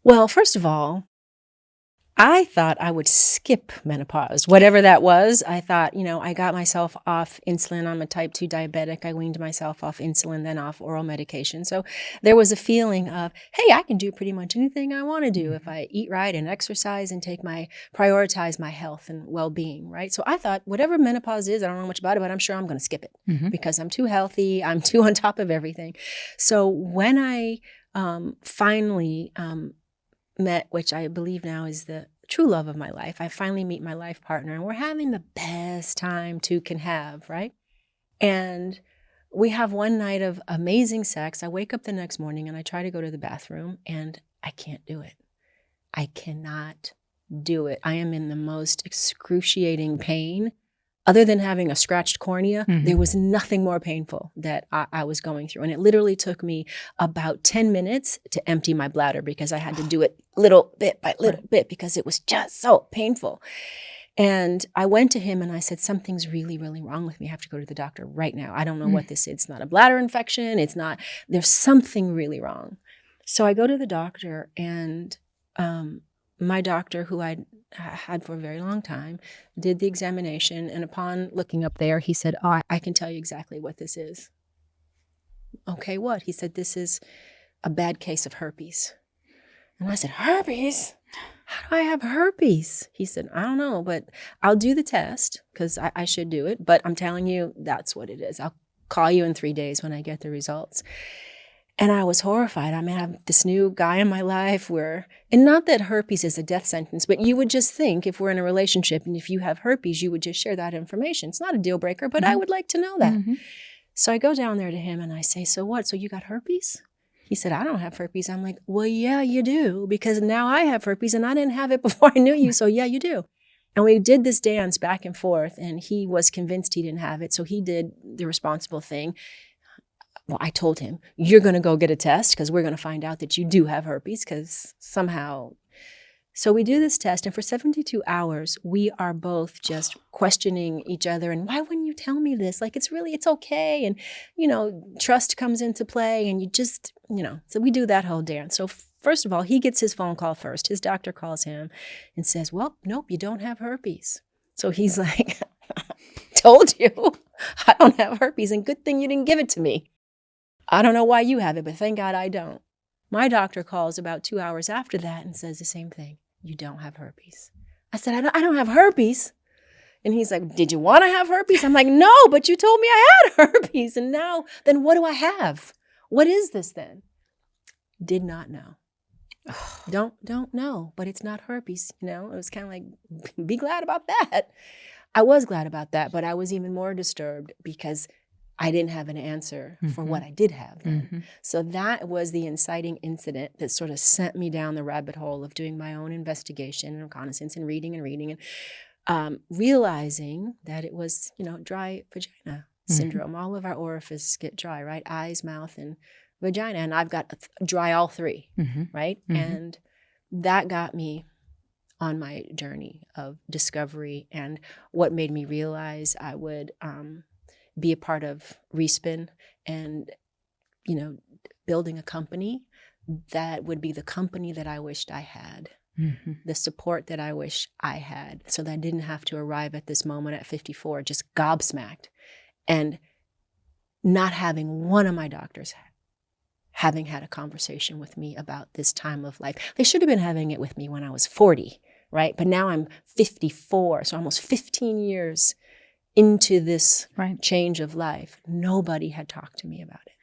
Well, first of all, I thought I would skip menopause, whatever that was. I thought, I got myself off insulin. I'm a type 2 diabetic. I weaned myself off insulin, then off oral medication. So there was a feeling of, hey, I can do pretty much anything I want to do if I eat right and exercise and prioritize my health and well-being, right? So I thought whatever menopause is, I don't know much about it, but I'm sure I'm going to skip it because I'm too healthy. I'm too on top of everything. So when I finally met, which I believe now is the true love of my life. I finally meet my life partner and we're having the best time two can have, right? And we have one night of amazing sex. I wake up the next morning and I try to go to the bathroom and I can't do it. I cannot do it. I am in the most excruciating pain. Other than having a scratched cornea, there was nothing more painful that I was going through. And it literally took me about 10 minutes to empty my bladder because I had to do it little bit by little bit because it was just so painful. And I went to him and I said, something's really, really wrong with me. I have to go to the doctor right now. I don't know what this is. It's not a bladder infection. There's something really wrong. So I go to the doctor and my doctor, who I'd had for a very long time, did the examination. And upon looking up there, he said, oh, I can tell you exactly what this is. Okay, what? He said, this is a bad case of herpes. And I said, herpes? How do I have herpes? He said, I don't know, but I'll do the test because I should do it. But I'm telling you, that's what it is. I'll call you in 3 days when I get the results. And I was horrified. I mean, I have this new guy in my life and not that herpes is a death sentence, but you would just think if we're in a relationship and if you have herpes, you would just share that information. It's not a deal breaker, but I would like to know that. So I go down there to him and I say, so what? So you got herpes? He said, I don't have herpes. I'm like, well, yeah, you do, because now I have herpes and I didn't have it before I knew you. So yeah, you do. And we did this dance back and forth and he was convinced he didn't have it. So he did the responsible thing. Well, I told him, you're going to go get a test because we're going to find out that you do have herpes because somehow. So we do this test, and for 72 hours, we are both just questioning each other. And why wouldn't you tell me this? Like, it's okay. And, trust comes into play and you just, so we do that whole dance. So first of all, he gets his phone call first. His doctor calls him and says, well, nope, you don't have herpes. So he's like, told you, I don't have herpes and good thing you didn't give it to me. I don't know why you have it, but thank God I don't. My doctor calls about 2 hours after that and says the same thing. You don't have herpes. I said, I don't have herpes. And he's like, did you want to have herpes? I'm like, no, but you told me I had herpes. And now, then what do I have? What is this then? Did not know. Don't know, but it's not herpes. It was kind of like, be glad about that. I was glad about that, but I was even more disturbed because I didn't have an answer for what I did have then. So that was the inciting incident that sort of sent me down the rabbit hole of doing my own investigation and reconnaissance and reading and realizing that it was, dry vagina syndrome. All of our orifices get dry, right? Eyes, mouth, and vagina. And I've got dry all three, right? And that got me on my journey of discovery and what made me realize I would be a part of Respin and, building a company that would be the company that I wished I had, the support that I wish I had, so that I didn't have to arrive at this moment at 54 just gobsmacked and not having one of my doctors having had a conversation with me about this time of life. They should have been having it with me when I was 40, right? But now I'm 54, so almost 15 years into this change of life. Nobody had talked to me about it.